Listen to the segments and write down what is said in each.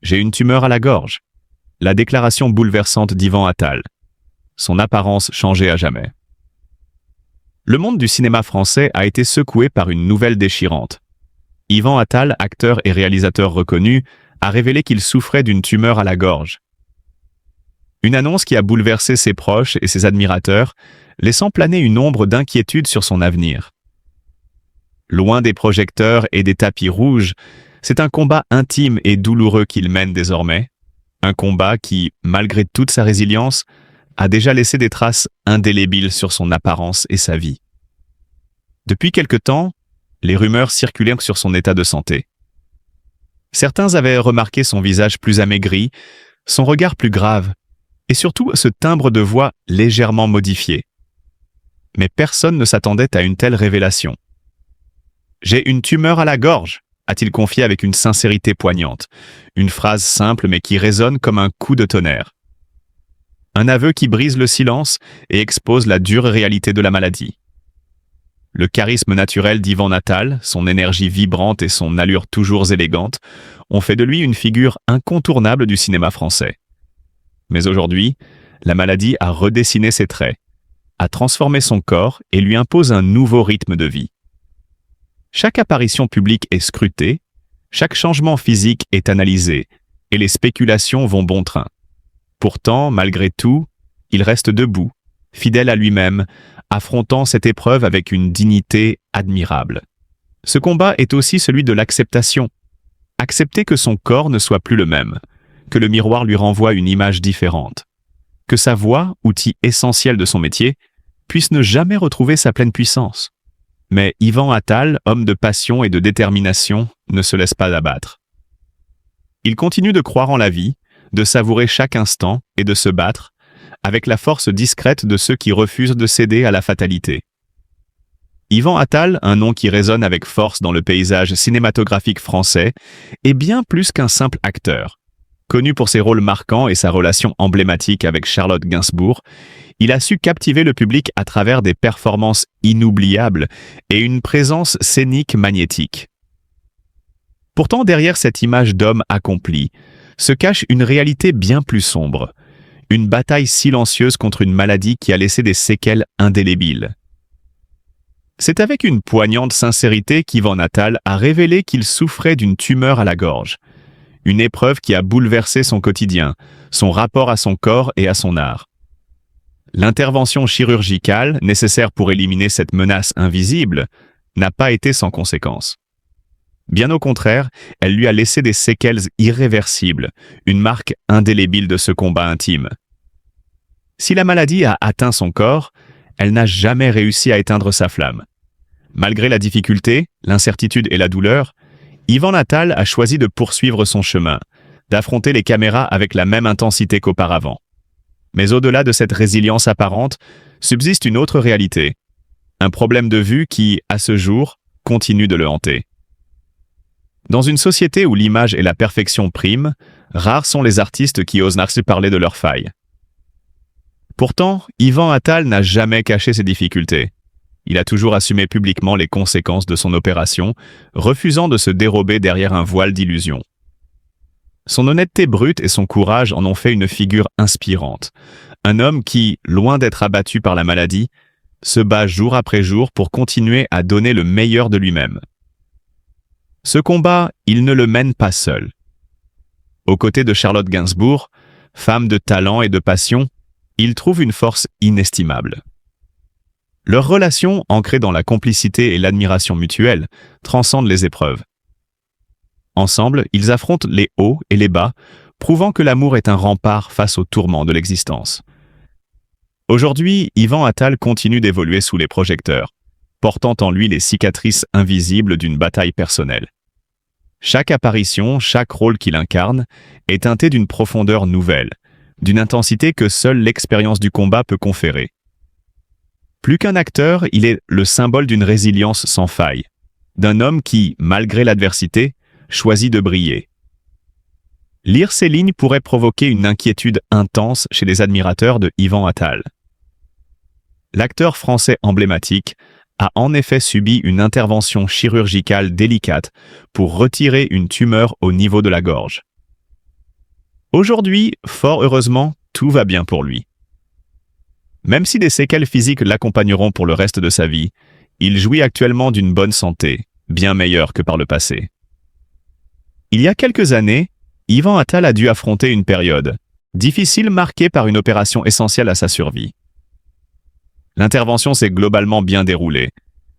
J'ai une tumeur à la gorge. La déclaration bouleversante d'Ivan Attal. Son apparence changée à jamais. Le monde du cinéma français a été secoué par une nouvelle déchirante. Ivan Attal, acteur et réalisateur reconnu, a révélé qu'il souffrait d'une tumeur à la gorge. Une annonce qui a bouleversé ses proches et ses admirateurs, laissant planer une ombre d'inquiétude sur son avenir. Loin des projecteurs et des tapis rouges, c'est un combat intime et douloureux qu'il mène désormais. Un combat qui, malgré toute sa résilience, a déjà laissé des traces indélébiles sur son apparence et sa vie. Depuis quelque temps, les rumeurs circulèrent sur son état de santé. Certains avaient remarqué son visage plus amaigri, son regard plus grave, et surtout ce timbre de voix légèrement modifié. Mais personne ne s'attendait à une telle révélation. « J'ai une tumeur à la gorge », a-t-il confié avec une sincérité poignante, une phrase simple mais qui résonne comme un coup de tonnerre. Un aveu qui brise le silence et expose la dure réalité de la maladie. Le charisme naturel d'Ivan Attal, son énergie vibrante et son allure toujours élégante ont fait de lui une figure incontournable du cinéma français. Mais aujourd'hui, la maladie a redessiné ses traits, a transformé son corps et lui impose un nouveau rythme de vie. Chaque apparition publique est scrutée, chaque changement physique est analysé, et les spéculations vont bon train. Pourtant, malgré tout, il reste debout, fidèle à lui-même, affrontant cette épreuve avec une dignité admirable. Ce combat est aussi celui de l'acceptation. Accepter que son corps ne soit plus le même, que le miroir lui renvoie une image différente, que sa voix, outil essentiel de son métier, puisse ne jamais retrouver sa pleine puissance. Mais Ivan Attal, homme de passion et de détermination, ne se laisse pas abattre. Il continue de croire en la vie, de savourer chaque instant et de se battre, avec la force discrète de ceux qui refusent de céder à la fatalité. Ivan Attal, un nom qui résonne avec force dans le paysage cinématographique français, est bien plus qu'un simple acteur. Connu pour ses rôles marquants et sa relation emblématique avec Charlotte Gainsbourg, il a su captiver le public à travers des performances inoubliables et une présence scénique magnétique. Pourtant, derrière cette image d'homme accompli, se cache une réalité bien plus sombre, une bataille silencieuse contre une maladie qui a laissé des séquelles indélébiles. C'est avec une poignante sincérité qu'Ivan Attal a révélé qu'il souffrait d'une tumeur à la gorge, une épreuve qui a bouleversé son quotidien, son rapport à son corps et à son art. L'intervention chirurgicale, nécessaire pour éliminer cette menace invisible, n'a pas été sans conséquence. Bien au contraire, elle lui a laissé des séquelles irréversibles, une marque indélébile de ce combat intime. Si la maladie a atteint son corps, elle n'a jamais réussi à éteindre sa flamme. Malgré la difficulté, l'incertitude et la douleur, Ivan Attal a choisi de poursuivre son chemin, d'affronter les caméras avec la même intensité qu'auparavant. Mais au-delà de cette résilience apparente, subsiste une autre réalité, un problème de vue qui, à ce jour, continue de le hanter. Dans une société où l'image et la perfection priment, rares sont les artistes qui osent parler de leurs failles. Pourtant, Ivan Attal n'a jamais caché ses difficultés. Il a toujours assumé publiquement les conséquences de son opération, refusant de se dérober derrière un voile d'illusion. Son honnêteté brute et son courage en ont fait une figure inspirante. Un homme qui, loin d'être abattu par la maladie, se bat jour après jour pour continuer à donner le meilleur de lui-même. Ce combat, il ne le mène pas seul. Aux côtés de Charlotte Gainsbourg, femme de talent et de passion, il trouve une force inestimable. Leur relation, ancrée dans la complicité et l'admiration mutuelle, transcende les épreuves. Ensemble, ils affrontent les hauts et les bas, prouvant que l'amour est un rempart face aux tourments de l'existence. Aujourd'hui, Ivan Attal continue d'évoluer sous les projecteurs, portant en lui les cicatrices invisibles d'une bataille personnelle. Chaque apparition, chaque rôle qu'il incarne, est teinté d'une profondeur nouvelle, d'une intensité que seule l'expérience du combat peut conférer. Plus qu'un acteur, il est le symbole d'une résilience sans faille, d'un homme qui, malgré l'adversité, choisit de briller. Lire ces lignes pourrait provoquer une inquiétude intense chez les admirateurs de Ivan Attal. L'acteur français emblématique a en effet subi une intervention chirurgicale délicate pour retirer une tumeur au niveau de la gorge. Aujourd'hui, fort heureusement, tout va bien pour lui. Même si des séquelles physiques l'accompagneront pour le reste de sa vie, il jouit actuellement d'une bonne santé, bien meilleure que par le passé. Il y a quelques années, Ivan Attal a dû affronter une période difficile marquée par une opération essentielle à sa survie. L'intervention s'est globalement bien déroulée,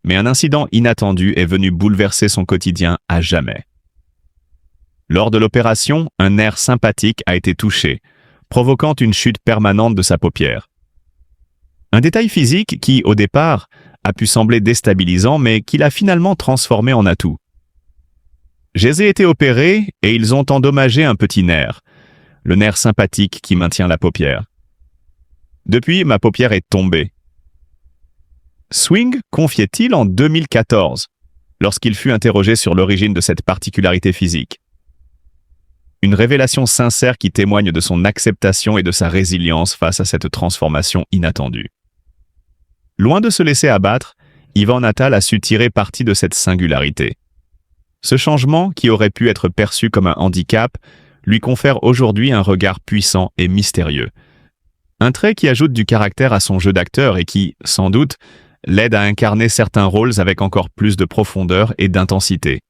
mais un incident inattendu est venu bouleverser son quotidien à jamais. Lors de l'opération, un nerf sympathique a été touché, provoquant une chute permanente de sa paupière. Un détail physique qui, au départ, a pu sembler déstabilisant, mais qu'il a finalement transformé en atout. J'ai été opéré et ils ont endommagé un petit nerf, le nerf sympathique qui maintient la paupière. Depuis, ma paupière est tombée. Swing confiait-il en 2014, lorsqu'il fut interrogé sur l'origine de cette particularité physique. Une révélation sincère qui témoigne de son acceptation et de sa résilience face à cette transformation inattendue. Loin de se laisser abattre, Ivan Attal a su tirer parti de cette singularité. Ce changement, qui aurait pu être perçu comme un handicap, lui confère aujourd'hui un regard puissant et mystérieux. Un trait qui ajoute du caractère à son jeu d'acteur et qui, sans doute, l'aide à incarner certains rôles avec encore plus de profondeur et d'intensité.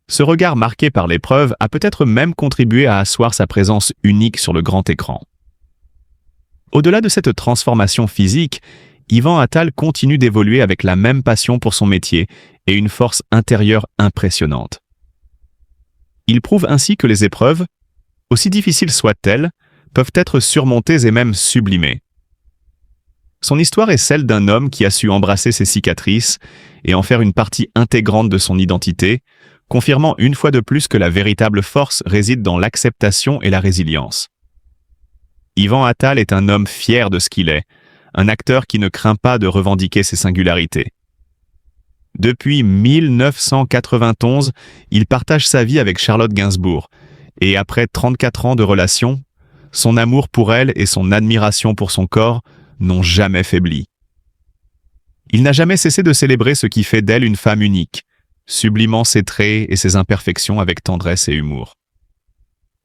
Ce regard marqué par l'épreuve a peut-être même contribué à asseoir sa présence unique sur le grand écran. Au-delà de cette transformation physique, Ivan Attal continue d'évoluer avec la même passion pour son métier et une force intérieure impressionnante. Il prouve ainsi que les épreuves, aussi difficiles soient-elles, peuvent être surmontées et même sublimées. Son histoire est celle d'un homme qui a su embrasser ses cicatrices et en faire une partie intégrante de son identité, confirmant une fois de plus que la véritable force réside dans l'acceptation et la résilience. Ivan Attal est un homme fier de ce qu'il est, un acteur qui ne craint pas de revendiquer ses singularités. Depuis 1991, il partage sa vie avec Charlotte Gainsbourg, et après 34 ans de relation, son amour pour elle et son admiration pour son corps n'ont jamais faibli. Il n'a jamais cessé de célébrer ce qui fait d'elle une femme unique, sublimant ses traits et ses imperfections avec tendresse et humour.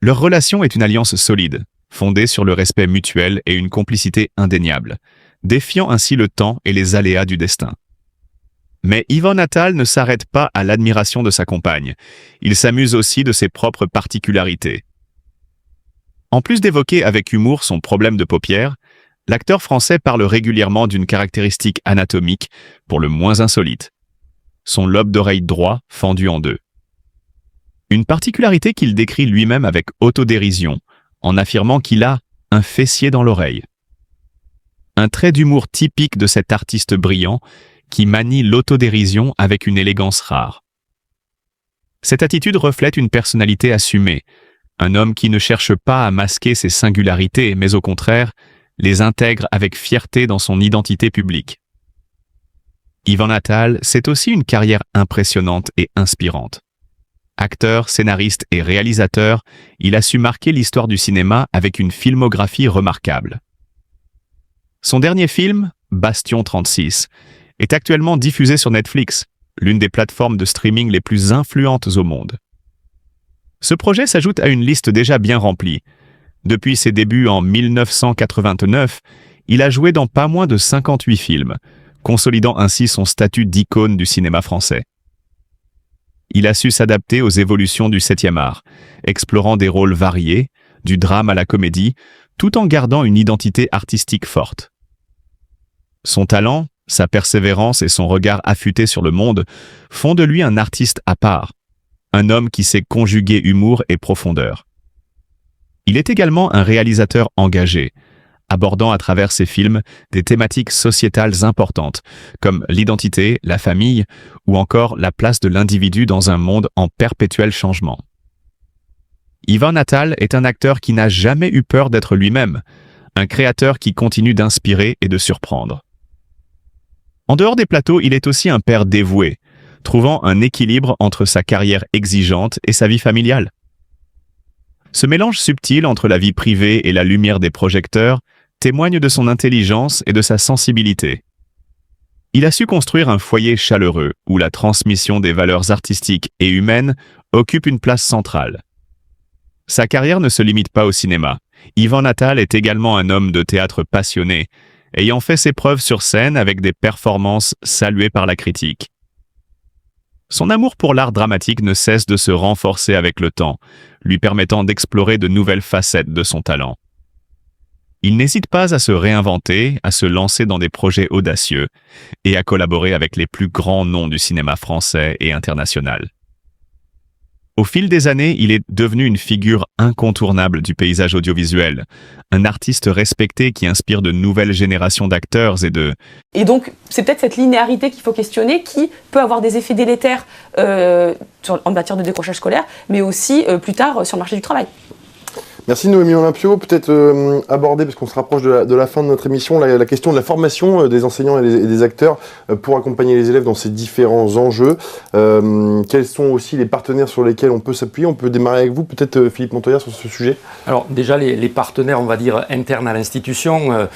Leur relation est une alliance solide, fondée sur le respect mutuel et une complicité indéniable, défiant ainsi le temps et les aléas du destin. Mais Ivan Attal ne s'arrête pas à l'admiration de sa compagne, il s'amuse aussi de ses propres particularités. En plus d'évoquer avec humour son problème de paupières, l'acteur français parle régulièrement d'une caractéristique anatomique pour le moins insolite. Son lobe d'oreille droit fendu en deux. Une particularité qu'il décrit lui-même avec autodérision, en affirmant qu'il a un fessier dans l'oreille. Un trait d'humour typique de cet artiste brillant qui manie l'autodérision avec une élégance rare. Cette attitude reflète une personnalité assumée, un homme qui ne cherche pas à masquer ses singularités, mais au contraire, les intègre avec fierté dans son identité publique. Ivan Attal, c'est aussi une carrière impressionnante et inspirante. Acteur, scénariste et réalisateur, il a su marquer l'histoire du cinéma avec une filmographie remarquable. Son dernier film, Bastion 36, est actuellement diffusé sur Netflix, l'une des plateformes de streaming les plus influentes au monde. Ce projet s'ajoute à une liste déjà bien remplie. Depuis ses débuts en 1989, il a joué dans pas moins de 58 films, consolidant ainsi son statut d'icône du cinéma français. Il a su s'adapter aux évolutions du 7e art, explorant des rôles variés, du drame à la comédie, tout en gardant une identité artistique forte. Son talent, sa persévérance et son regard affûté sur le monde font de lui un artiste à part, un homme qui sait conjuguer humour et profondeur. Il est également un réalisateur engagé, abordant à travers ses films des thématiques sociétales importantes, comme l'identité, la famille ou encore la place de l'individu dans un monde en perpétuel changement. Ivan Attal est un acteur qui n'a jamais eu peur d'être lui-même, un créateur qui continue d'inspirer et de surprendre. En dehors des plateaux, il est aussi un père dévoué, trouvant un équilibre entre sa carrière exigeante et sa vie familiale. Ce mélange subtil entre la vie privée et la lumière des projecteurs témoigne de son intelligence et de sa sensibilité. Il a su construire un foyer chaleureux où la transmission des valeurs artistiques et humaines occupe une place centrale. Sa carrière ne se limite pas au cinéma. Yvan Attal est également un homme de théâtre passionné, ayant fait ses preuves sur scène avec des performances saluées par la critique. Son amour pour l'art dramatique ne cesse de se renforcer avec le temps, lui permettant d'explorer de nouvelles facettes de son talent. Il n'hésite pas à se réinventer, à se lancer dans des projets audacieux et à collaborer avec les plus grands noms du cinéma français et international. Au fil des années, il est devenu une figure incontournable du paysage audiovisuel, un artiste respecté qui inspire de nouvelles générations d'acteurs Et donc, c'est peut-être cette linéarité qu'il faut questionner, qui peut avoir des effets délétères en matière de décrochage scolaire, mais aussi plus tard sur le marché du travail. Merci Noémie Olympio. Peut-être aborder, parce qu'on se rapproche de la fin de notre émission, la question de la formation des enseignants et des acteurs pour accompagner les élèves dans ces différents enjeux. Quels sont aussi les partenaires sur lesquels on peut s'appuyer? On peut démarrer avec vous, peut-être Philippe Montoya, sur ce sujet. Alors déjà, les partenaires, on va dire, internes à l'institution,